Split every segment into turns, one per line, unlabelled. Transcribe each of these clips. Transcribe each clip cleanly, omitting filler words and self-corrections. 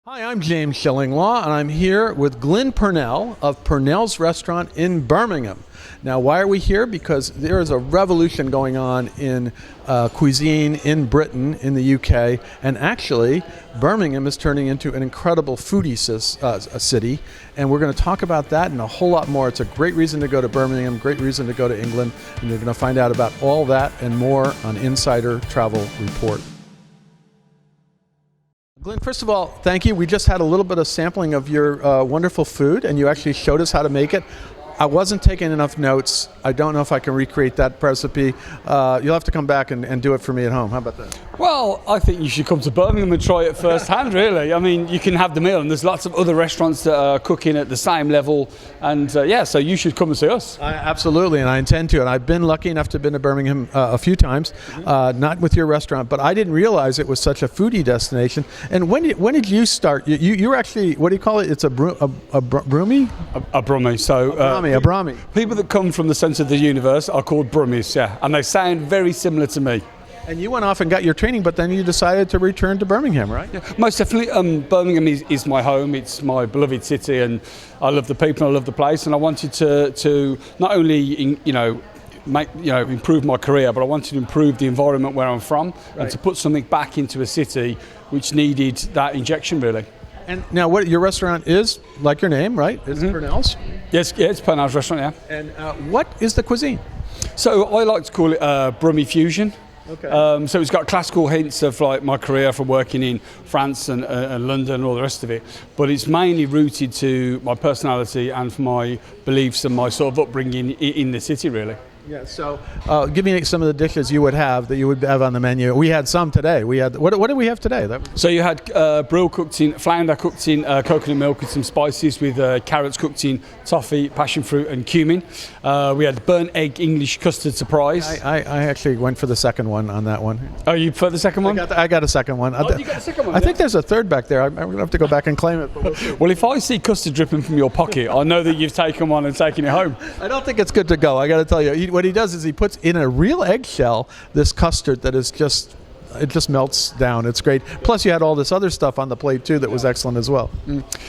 Hi, I'm James Shillinglaw, and I'm here with Glenn Purnell of Purnell's Restaurant in Birmingham. Now, why are we here? Because there is a revolution going on in cuisine in Britain, in the UK, and actually, Birmingham is turning into an incredible foodie city, and we're going to talk about that and a whole lot more. It's a great reason to go to Birmingham, great reason to go to England, and you're going to find out about all that and more on Insider Travel Report. Glenn, first of all, thank you. We just had a little bit of sampling of your wonderful food, and you actually showed us how to make it. I wasn't taking enough notes. I don't know if I can recreate that recipe. You'll have to come back and do it for me at home. How about that?
Well, I think you should come to Birmingham and try it firsthand, really. I mean, you can have the meal, and there's lots of other restaurants that are cooking at the same level. And so you should come and see us.
Absolutely, and I intend to. And I've been lucky enough to have been to Birmingham a few times, not with your restaurant, but I didn't realize it was such a foodie destination. And when did you start? You were actually, what do you call it? It's a brummy?
A brummie. So,
a brummy.
People that come from the centre of the universe are called brummies, yeah. And they sound very similar to me.
And you went off and got your training, but then you decided to return to Birmingham, right?
Yeah, most definitely. Birmingham is my home. It's my beloved city, and I love the people, I love the place, and I wanted to not only improve my career, but I wanted to improve the environment where I'm from, right, and to put something back into a city which needed that injection, really.
And now, what your restaurant is, like your name, right? It's Purnell's?
Yes, yeah, it's Purnell's restaurant, yeah.
And what is the cuisine?
So I like to call it Brummie fusion.
Okay.
So it's got classical hints of like my career from working in France and London and all the rest of it, but it's mainly rooted to my personality and for my beliefs and my sort of upbringing in the city, really.
Yeah. So, give me some of the dishes you would have on the menu. We had some today. What did we have today?
So you had flounder cooked in coconut milk with some spices, with carrots cooked in toffee, passion fruit, and cumin. We had burnt egg English custard surprise.
I actually went for the second one on that one.
Oh, you prefer the second one?
I got a second one.
Oh, you got a second one?
I think there's a third back there. I'm going to have to go back and claim it. But
well, if I see custard dripping from your pocket, I know that you've taken one and taken it home.
I don't think it's good to go. I got to tell you. What he does is he puts in a real eggshell this custard that is just melts down. It's great. Plus, you had all this other stuff on the plate too that was excellent as well.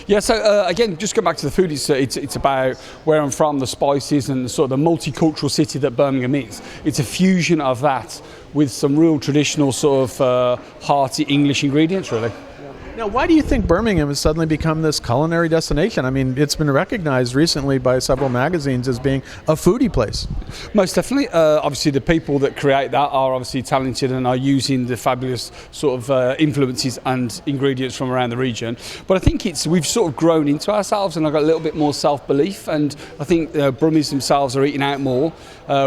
Yeah. So again, just go back to the food. It's about where I'm from, the spices, and sort of the multicultural city that Birmingham is. It's a fusion of that with some real traditional sort of hearty English ingredients, really.
Now, why do you think Birmingham has suddenly become this culinary destination? I mean, it's been recognized recently by several magazines as being a foodie place.
Most definitely. Obviously, the people that create that are obviously talented and are using the fabulous sort of influences and ingredients from around the region. But I think we've sort of grown into ourselves, and I've got a little bit more self-belief. And I think Brummies themselves are eating out more,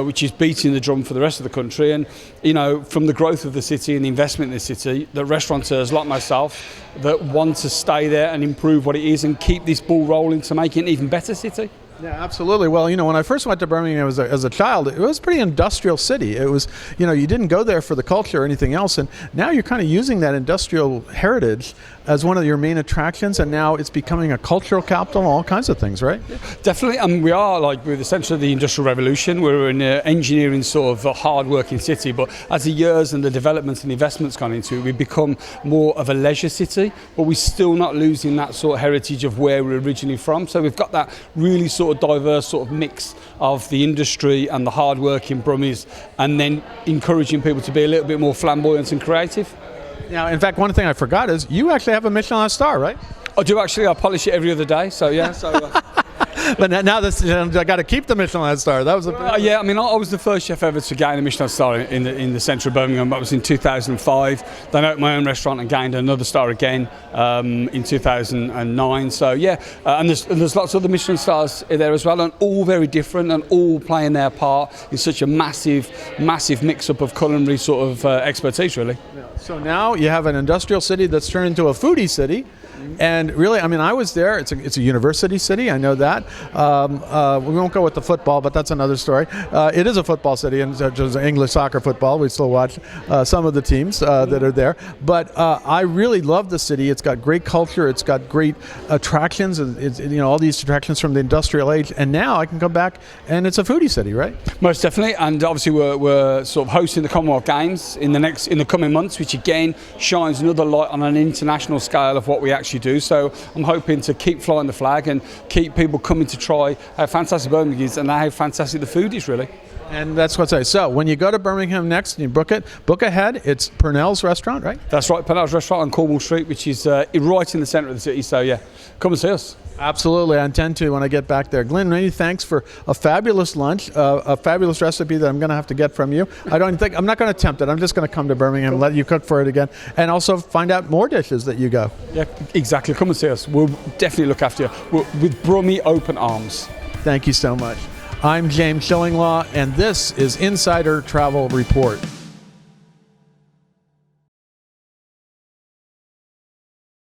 which is beating the drum for the rest of the country. And, you know, from the growth of the city and the investment in the city, the restaurateurs like myself that want to stay there and improve what it is and keep this ball rolling to make it an even better city.
Yeah, absolutely. Well, you know, when I first went to Birmingham as a child, it was a pretty industrial city. It was, you know, you didn't go there for the culture or anything else, and now you're kind of using that industrial heritage as one of your main attractions, and now it's becoming a cultural capital and all kinds of things, right?
Yeah, definitely. And we are, like, we're the centre of the Industrial Revolution. We're an engineering sort of a hard-working city, but as the years and the developments and investments gone into it, we've become more of a leisure city, but we're still not losing that sort of heritage of where we're originally from. So we've got that really sort of diverse sort of mix of the industry and the hard-working Brummies, and then encouraging people to be a little bit more flamboyant and creative.
Now, in fact, one thing I forgot is you actually have a Michelin star, right?
I do actually. I polish it every other day, so yeah.
But now I got to keep the Michelin star. That was
yeah. I mean, I was the first chef ever to gain a Michelin star in the centre of Birmingham. That was in 2005. Then I opened my own restaurant and gained another star again in 2009. So yeah, and there's lots of other Michelin stars there as well, and all very different and all playing their part in such a massive mix-up of culinary sort of expertise, really.
Yeah. So now you have an industrial city that's turned into a foodie city. And really, I mean, I was there. It's a university city. I know that. We won't go with the football, but that's another story. It is a football city, and just English soccer football. We still watch some of the teams that are there. But I really love the city. It's got great culture. It's got great attractions. It's, all these attractions from the industrial age. And now I can come back, and it's a foodie city, right?
Most definitely. And obviously we're sort of hosting the Commonwealth Games in the coming months, which again shines another light on an international scale of what we actually do. So I'm hoping to keep flying the flag and keep people coming to try how fantastic Birmingham is and how fantastic the food is, really.
And that's what I say. So when you go to Birmingham next and you book ahead, it's Purnell's restaurant, right?
That's right, Purnell's restaurant on Cornwall Street, which is right in the centre of the city. So yeah, come and see us.
Absolutely, I intend to when I get back there. Glenn, many thanks for a fabulous lunch, a fabulous recipe that I'm going to have to get from you. I'm not going to attempt it. I'm just going to come to Birmingham and let you cook for it again, and also find out more dishes that you go.
Yeah, exactly. Come and see us. We'll definitely look after you with Brummy open arms.
Thank you so much. I'm James Shillinglaw, and this is Insider Travel Report.